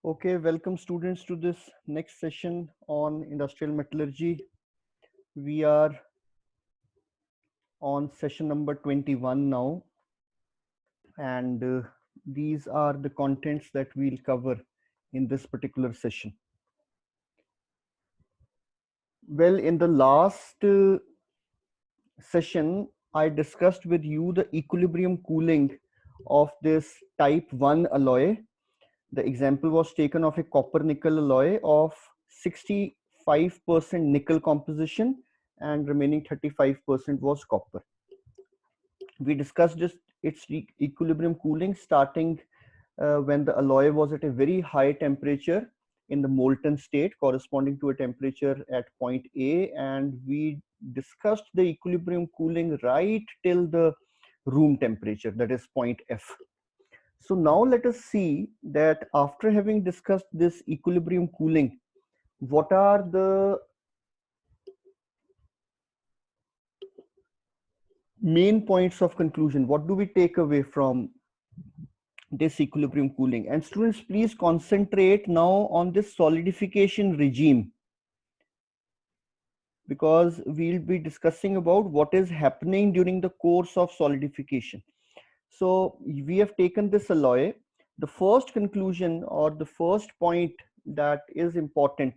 Okay, welcome students to this next session on industrial metallurgy. We are on session number 21 now, and these are the contents that we'll cover in this particular session. Well, in the last session, I discussed with you the equilibrium cooling of this type 1 alloy. The example was taken of a copper nickel alloy of 65% nickel composition and remaining 35% was copper. We discussed its equilibrium cooling starting when the alloy was at a very high temperature in the molten state corresponding to a temperature at point A, and we discussed the equilibrium cooling right till the room temperature, that is point F. So now let us see that after having discussed this equilibrium cooling, what are the main points of conclusion? What do we take away from this equilibrium cooling? And students, please concentrate now on this solidification regime, because we'll be discussing about what is happening during the course of solidification. So we have taken this alloy. The first conclusion or the first point that is important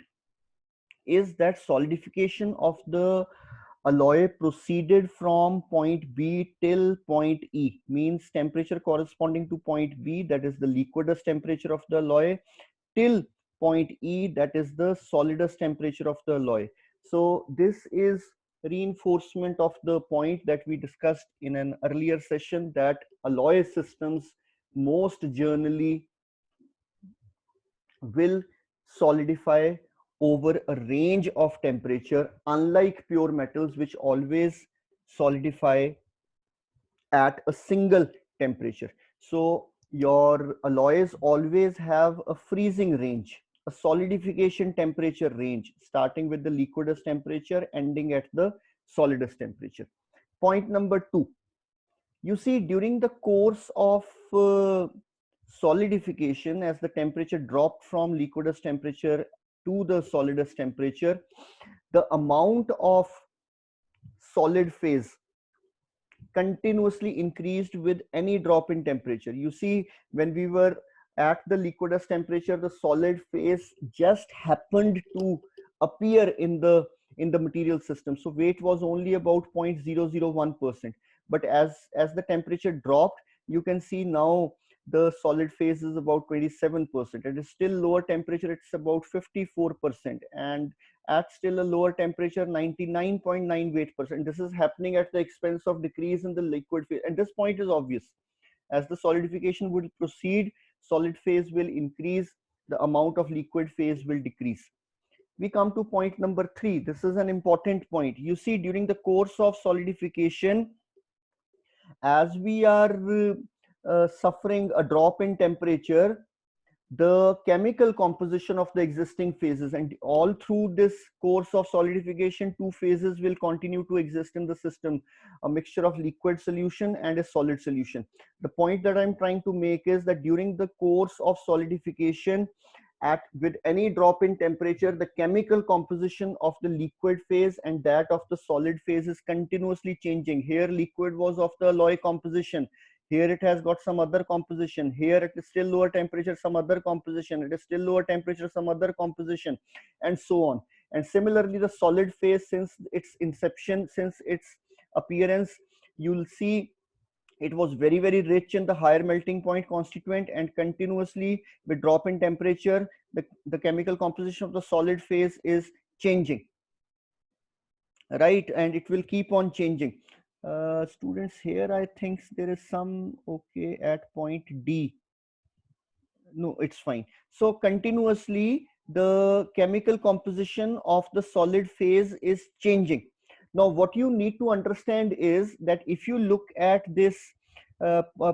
is that solidification of the alloy proceeded from point B till point E, means temperature corresponding to point B, that is the liquidus temperature of the alloy, till point E, that is the solidus temperature of the alloy. So this is reinforcement of the point that we discussed in an earlier session, that alloy systems most generally will solidify over a range of temperature, unlike pure metals which always solidify at a single temperature. So your alloys always have a freezing range, a solidification temperature range, starting with the liquidus temperature ending at the solidus temperature. Point number 2, you see, during the course of solidification, as the temperature dropped from liquidus temperature to the solidus temperature, the amount of solid phase continuously increased with any drop in temperature. You see, when we were at the liquidus temperature, the solid phase just happened to appear in the material system. So weight was only about 0.001%. But as the temperature dropped, you can see now the solid phase is about 27%. It is still lower temperature, it's about 54%, and at still a lower temperature 99.9 weight%. This is happening at the expense of decrease in the liquid phase, and this point is obvious. As the solidification will proceed, solid phase will increase, the amount of liquid phase will decrease. We come to point number 3. This is an important point. You see, during the course of solidification, as we are suffering a drop in temperature, the chemical composition of the existing phases, and all through this course of solidification, two phases will continue to exist in the system, a mixture of liquid solution and a solid solution. The point that I'm trying to make is that during the course of solidification, with any drop in temperature, the chemical composition of the liquid phase and that of the solid phase is continuously changing. Here liquid was of the alloy composition, here it has got some other composition, here it is still lower temperature, some other composition, it is still lower temperature, some other composition, and so on. And similarly, the solid phase, since its inception, since its appearance, you'll see it was very rich in the higher melting point constituent, and continuously with drop in temperature, the chemical composition of the solid phase is changing, right? And it will keep on changing. Students, here I think there is some, okay, at point D, no, it's fine. So continuously the chemical composition of the solid phase is changing. Now what you need to understand is that if you look at this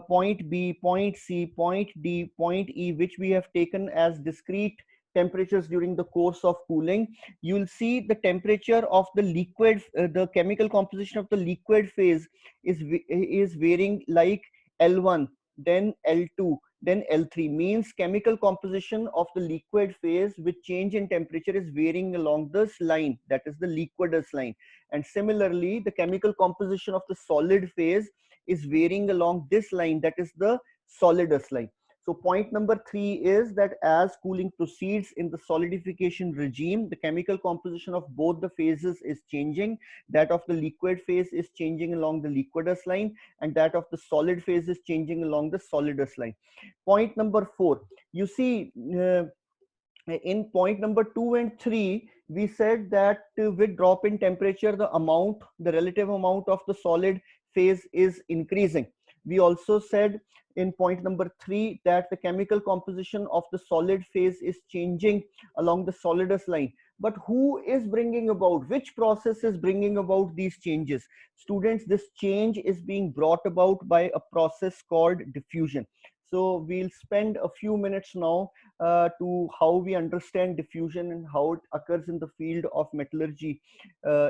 point B, point C, point D, point E, which we have taken as discrete temperatures during the course of cooling, you'll see the temperature of the liquid, the chemical composition of the liquid phase is varying, like L1, then L2, then L3 means chemical composition of the liquid phase with change in temperature is varying along this line, that is the liquidus line. And similarly, the chemical composition of the solid phase is varying along this line, that is the solidus line. So point number 3 is that as cooling proceeds in the solidification regime, the chemical composition of both the phases is changing. That of the liquid phase is changing along the liquidus line, and that of the solid phase is changing along the solidus line. Point number 4, you see, in point number 2 and 3, we said that with drop in temperature, the relative amount of the solid phase is increasing. We also said in point number 3 that the chemical composition of the solid phase is changing along the solidus line. But who is bringing about, which process is bringing about these changes? Students, this change is being brought about by a process called diffusion. So we'll spend a few minutes now to how we understand diffusion and how it occurs in the field of metallurgy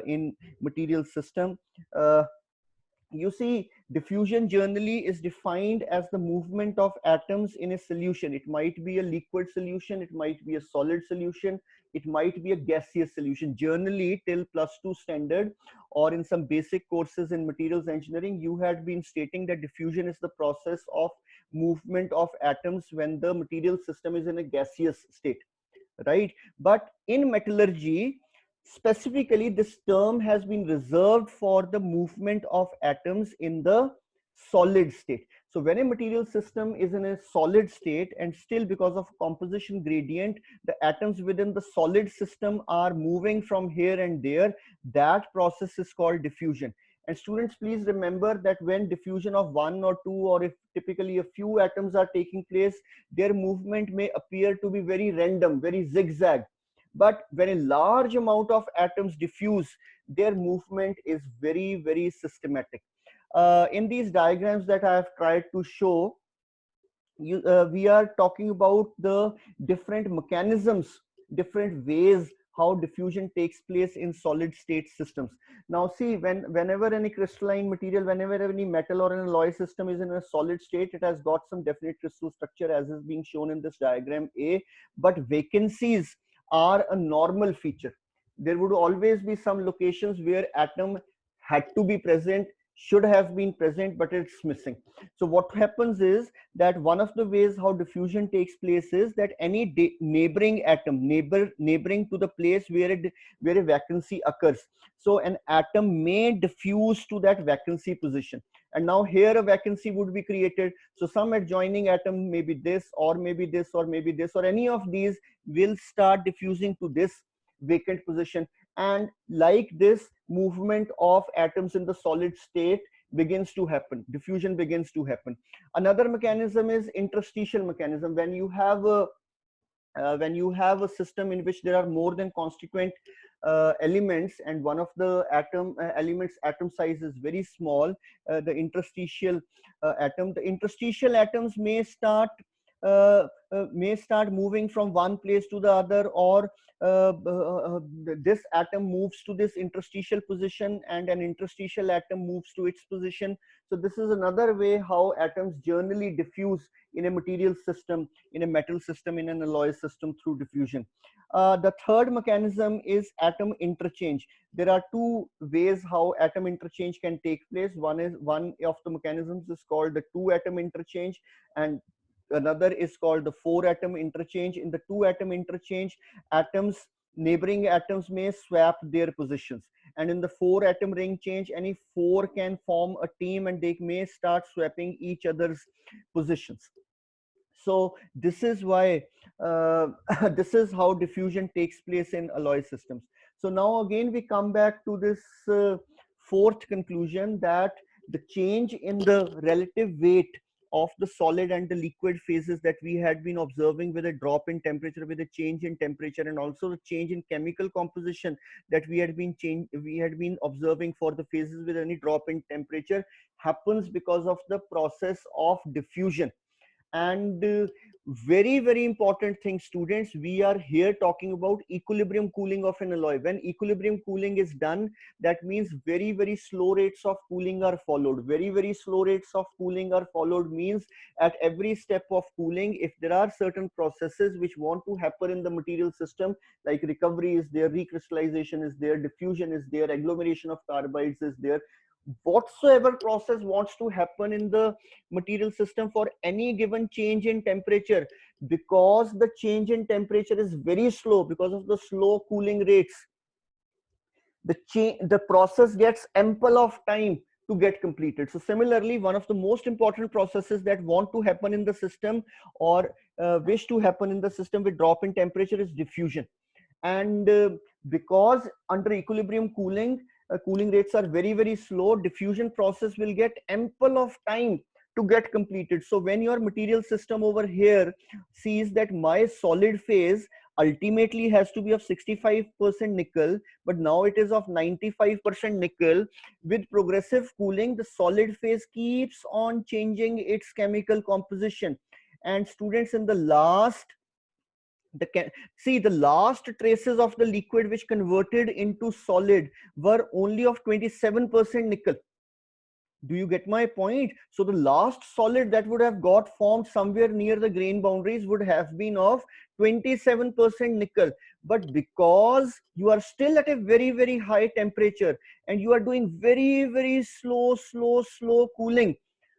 in material system. You see, diffusion generally is defined as the movement of atoms in a solution. It might be a liquid solution, it might be a solid solution, it might be a gaseous solution. Generally, till +2 standard or in some basic courses in materials engineering, you had been stating that diffusion is the process of movement of atoms when the material system is in a gaseous state, right? But in metallurgy, specifically, this term has been reserved for the movement of atoms in the solid state. So when a material system is in a solid state and still because of composition gradient, the atoms within the solid system are moving from here and there, that process is called diffusion. And students, please remember that when diffusion of 1 or 2 or if typically a few atoms are taking place, their movement may appear to be very random, very zigzag. But when a large amount of atoms diffuse, their movement is very, very systematic. In these diagrams that I have tried to show, we are talking about the different mechanisms, different ways how diffusion takes place in solid state systems. Now see, whenever any crystalline material, whenever any metal or an alloy system is in a solid state, it has got some definite crystal structure as is being shown in this diagram A, but vacancies are a normal feature. There would always be some locations where atom had to be present, should have been present, but it's missing. So what happens is that one of the ways how diffusion takes place is that any neighboring atom, neighboring to the place where a vacancy occurs, so an atom may diffuse to that vacancy position, and now here a vacancy would be created. So some adjoining atom, maybe this or maybe this or maybe this or any of these, will start diffusing to this vacant position, and like this, movement of atoms in the solid state begins to happen, diffusion begins to happen. Another mechanism is interstitial mechanism. When you have a system in which there are more than constituent elements, and one of the elements atom size is very small, the interstitial interstitial atoms may start moving from one place to the other, or this atom moves to this interstitial position and an interstitial atom moves to its position. So this is another way how atoms generally diffuse in a material system, in a metal system, in an alloy system, through diffusion. The third mechanism is atom interchange. There are two ways how atom interchange can take place. One of the mechanisms is called the two atom interchange, and another is called the four atom interchange. In the two atom interchange, neighboring atoms may swap their positions, and in the four atom ring change, any four can form a team and they may start swapping each other's positions. So this is why this is how diffusion takes place in alloy systems. So now again we come back to this fourth conclusion, that the change in the relative weight of the solid and the liquid phases that we had been observing with a drop in temperature, with a change in temperature, and also the change in chemical composition that we had been observing for the phases with any drop in temperature, happens because of the process of diffusion. And very, very important thing, students, we are here talking about equilibrium cooling of an alloy. When equilibrium cooling is done, that means very, very slow rates of cooling are followed. Very, very slow rates of cooling are followed means at every step of cooling, if there are certain processes which want to happen in the material system, like recovery is there, recrystallization is there, diffusion is there, agglomeration of carbides is there, whatsoever process wants to happen in the material system for any given change in temperature, because the change in temperature is very slow, because of the slow cooling rates, the process gets ample of time to get completed. So similarly, one of the most important processes that want to happen in the system, or wish to happen in the system with drop in temperature, is diffusion. And because under equilibrium cooling, cooling rates are very, very slow, diffusion process will get ample of time to get completed. So when your material system over here sees that my solid phase ultimately has to be of 65% nickel, but now it is of 95% nickel, with progressive cooling the solid phase keeps on changing its chemical composition. And students, in the last the last traces of the liquid which converted into solid were only of 27% nickel. Do you get my point? So the last solid that would have got formed somewhere near the grain boundaries would have been of 27% nickel. But because you are still at a very, very high temperature and you are doing very, very slow cooling,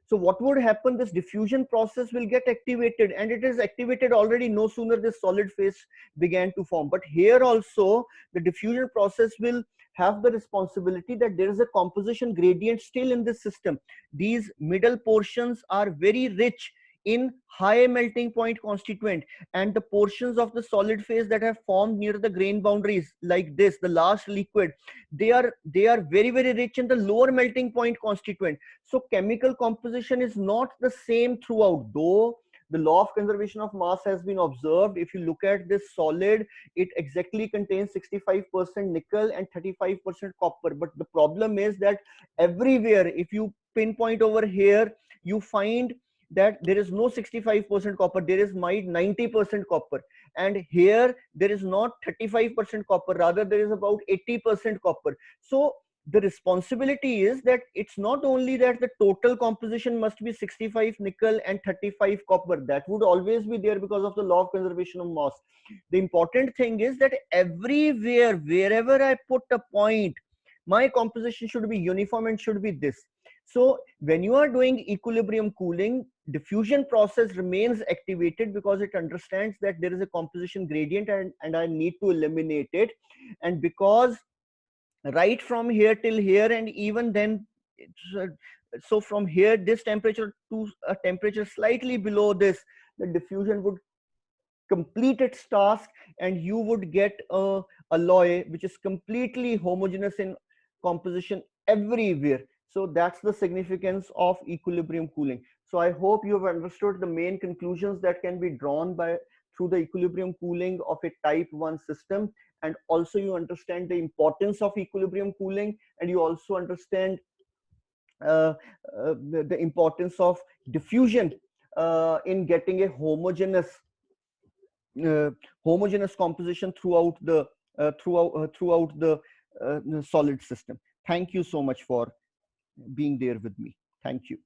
so what would happen? This diffusion process will get activated, and it is activated already no sooner this solid phase began to form. But here also the diffusion process will have the responsibility that there is a composition gradient still in this system. These middle portions are very rich in high melting point constituent, and the portions of the solid phase that have formed near the grain boundaries, like this, the last liquid, they are very, very rich in the lower melting point constituent. So chemical composition is not the same throughout, though the law of conservation of mass has been observed. If you look at this solid, it exactly contains 65% nickel and 35% copper. But the problem is that everywhere, if you pinpoint over here, you find that there is no 65% copper, there is might 90% copper. And here there is not 35% copper, rather there is about 80% copper. So the responsibility is that it's not only that the total composition must be 65 nickel and 35 copper, that would always be there because of the law of conservation of mass. The important thing is that everywhere, wherever I put a point, my composition should be uniform and should be this. So when you are doing equilibrium cooling, diffusion process remains activated because it understands that there is a composition gradient, and I need to eliminate it. And because right from here till here, and even then, so from here this temperature to a temperature slightly below this, the diffusion would complete its task, and you would get a alloy which is completely homogeneous in composition everywhere. So that's the significance of equilibrium cooling. So I hope you have understood the main conclusions that can be drawn by through the equilibrium cooling of a type 1 system. And also you understand the importance of equilibrium cooling, and you also understand the importance of diffusion in getting a homogeneous composition throughout the solid system. Thank you so much for being there with me. Thank you.